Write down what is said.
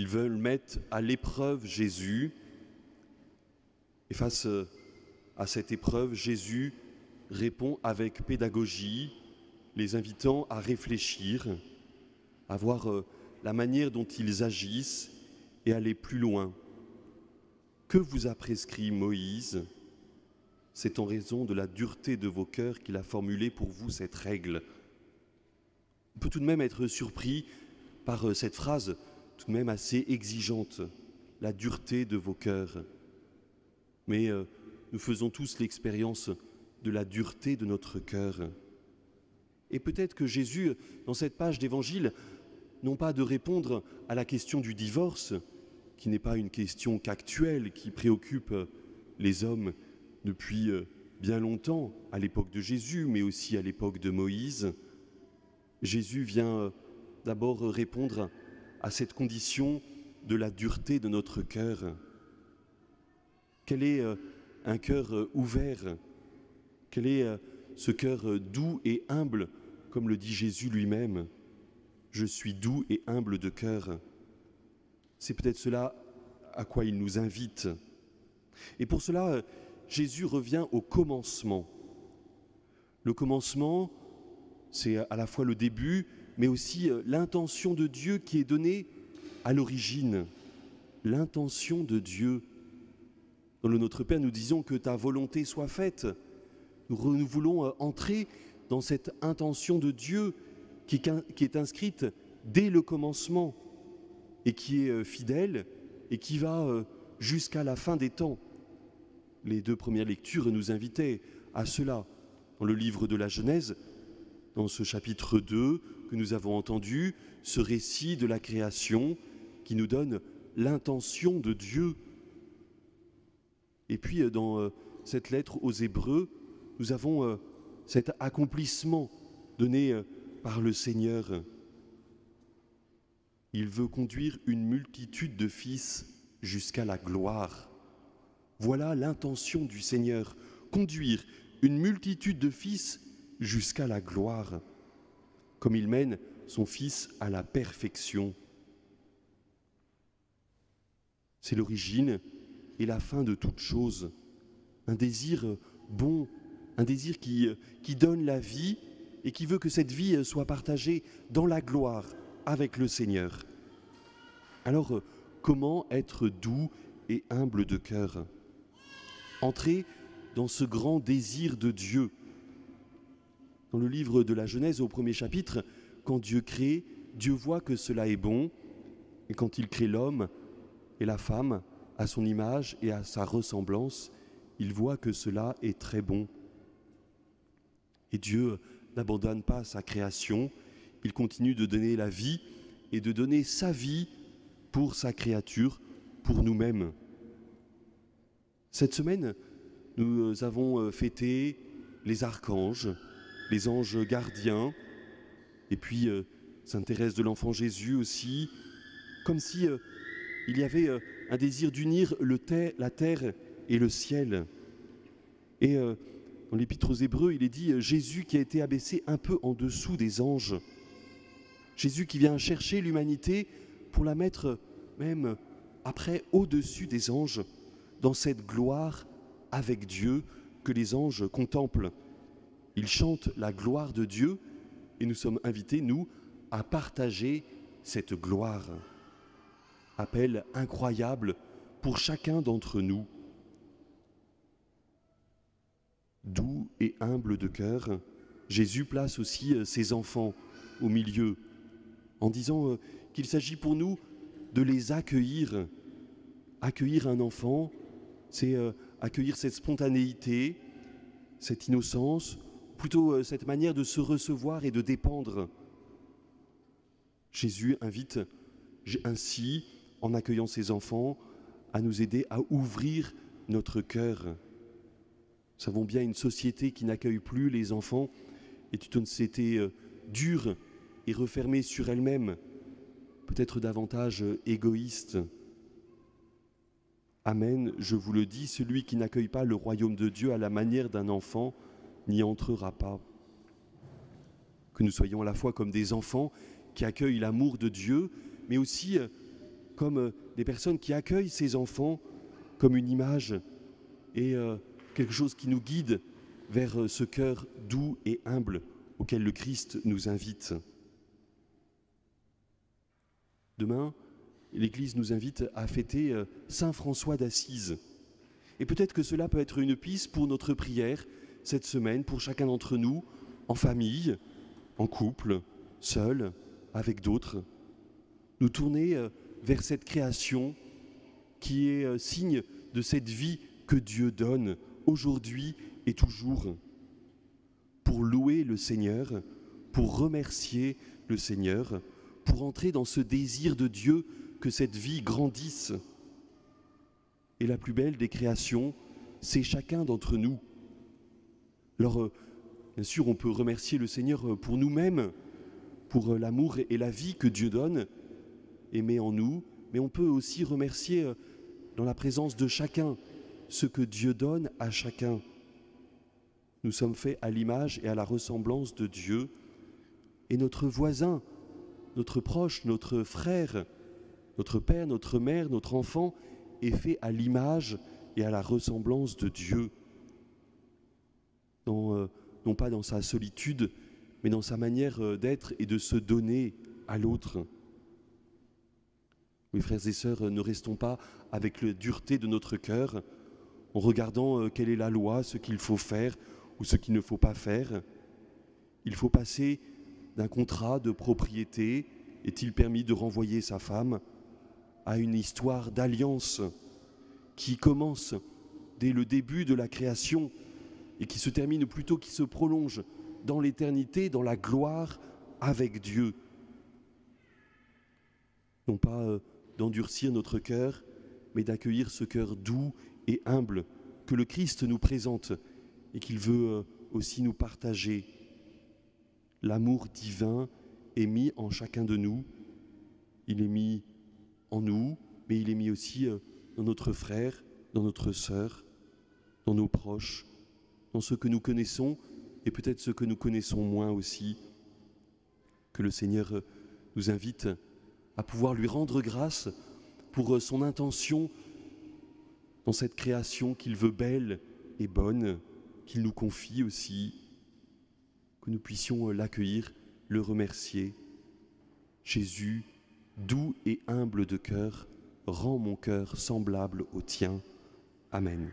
Ils veulent mettre à l'épreuve Jésus. Et face à cette épreuve, Jésus répond avec pédagogie, les invitant à réfléchir, à voir la manière dont ils agissent et aller plus loin. Que vous a prescrit Moïse? C'est en raison de la dureté de vos cœurs qu'il a formulé pour vous cette règle. On peut tout de même être surpris par cette phrase tout de même assez exigeante, la dureté de vos cœurs. Mais nous faisons tous l'expérience de la dureté de notre cœur. Et peut-être que Jésus, dans cette page d'évangile, non pas de répondre à la question du divorce, qui n'est pas une question qu'actuelle, qui préoccupe les hommes depuis bien longtemps, à l'époque de Jésus, mais aussi à l'époque de Moïse. Jésus vient d'abord répondre à cette condition de la dureté de notre cœur. Quel est un cœur ouvert? Quel est ce cœur doux et humble, comme le dit Jésus lui-même? Je suis doux et humble de cœur. C'est peut-être cela à quoi il nous invite. Et pour cela, Jésus revient au commencement. Le commencement, c'est à la fois le début, mais aussi l'intention de Dieu qui est donnée à l'origine. L'intention de Dieu. Dans le Notre Père, nous disons que ta volonté soit faite. Nous voulons entrer dans cette intention de Dieu qui est inscrite dès le commencement et qui est fidèle et qui va jusqu'à la fin des temps. Les deux premières lectures nous invitaient à cela. Dans le livre de la Genèse, dans ce chapitre 2 que nous avons entendu, ce récit de la création qui nous donne l'intention de Dieu. Et puis dans cette lettre aux Hébreux, nous avons cet accomplissement donné par le Seigneur. Il veut conduire une multitude de fils jusqu'à la gloire. Voilà l'intention du Seigneur, conduire une multitude de fils jusqu'à la gloire, comme il mène son Fils à la perfection. C'est l'origine et la fin de toute chose, un désir bon, un désir qui donne la vie et qui veut que cette vie soit partagée dans la gloire avec le Seigneur. Alors, comment être doux et humble de cœur? Entrer dans ce grand désir de Dieu. Dans le livre de la Genèse, au premier chapitre, quand Dieu crée, Dieu voit que cela est bon, et quand il crée l'homme et la femme à son image et à sa ressemblance, il voit que cela est très bon. Et Dieu n'abandonne pas sa création, il continue de donner la vie et de donner sa vie pour sa créature, pour nous-mêmes. Cette semaine, nous avons fêté les archanges, les anges gardiens, et puis Sainte Thérèse de l'Enfant Jésus aussi, comme si il y avait un désir d'unir la terre et le ciel. Et dans l'Épître aux Hébreux, il est dit Jésus qui a été abaissé un peu en dessous des anges. Jésus qui vient chercher l'humanité pour la mettre même après au-dessus des anges, dans cette gloire avec Dieu que les anges contemplent. Ils chantent la gloire de Dieu et nous sommes invités, nous, à partager cette gloire. Appel incroyable pour chacun d'entre nous. Doux et humble de cœur, Jésus place aussi ses enfants au milieu, en disant qu'il s'agit pour nous de les accueillir. Accueillir un enfant, c'est accueillir cette spontanéité, cette innocence, plutôt cette manière de se recevoir et de dépendre. Jésus invite ainsi, en accueillant ses enfants, à nous aider à ouvrir notre cœur. Nous savons bien une société qui n'accueille plus les enfants est une société dure et refermée sur elle-même, peut-être davantage égoïste. Amen, je vous le dis, celui qui n'accueille pas le royaume de Dieu à la manière d'un enfant n'y entrera pas. Que nous soyons à la fois comme des enfants qui accueillent l'amour de Dieu, mais aussi comme des personnes qui accueillent ces enfants comme une image et quelque chose qui nous guide vers ce cœur doux et humble auquel le Christ nous invite. Demain, l'Église nous invite à fêter Saint François d'Assise. Et peut-être que cela peut être une piste pour notre prière cette semaine, pour chacun d'entre nous, en famille, en couple, seul, avec d'autres. Nous tourner vers cette création qui est signe de cette vie que Dieu donne aujourd'hui et toujours, pour louer le Seigneur, pour remercier le Seigneur, pour entrer dans ce désir de Dieu que cette vie grandisse. Et la plus belle des créations, c'est chacun d'entre nous. Alors, bien sûr, on peut remercier le Seigneur pour nous-mêmes, pour l'amour et la vie que Dieu donne et met en nous, mais on peut aussi remercier dans la présence de chacun ce que Dieu donne à chacun. Nous sommes faits à l'image et à la ressemblance de Dieu, et notre voisin, notre proche, notre frère, notre père, notre mère, notre enfant est fait à l'image et à la ressemblance de Dieu. Non pas dans sa solitude, mais dans sa manière d'être et de se donner à l'autre. Oui, frères et sœurs, ne restons pas avec la dureté de notre cœur, en regardant quelle est la loi, ce qu'il faut faire ou ce qu'il ne faut pas faire. Il faut passer d'un contrat de propriété, est-il permis de renvoyer sa femme, à une histoire d'alliance qui commence dès le début de la création et qui se termine, ou plutôt qui se prolonge dans l'éternité, dans la gloire avec Dieu. Non pas d'endurcir notre cœur, mais d'accueillir ce cœur doux et humble que le Christ nous présente et qu'il veut aussi nous partager. L'amour divin est mis en chacun de nous. Il est mis en nous, mais il est mis aussi dans notre frère, dans notre sœur, dans nos proches, dans ceux que nous connaissons et peut-être ceux que nous connaissons moins aussi. Que le Seigneur nous invite à pouvoir lui rendre grâce pour son intention dans cette création qu'il veut belle et bonne, qu'il nous confie aussi, que nous puissions l'accueillir, le remercier. Jésus, doux et humble de cœur, rends mon cœur semblable au tien. Amen.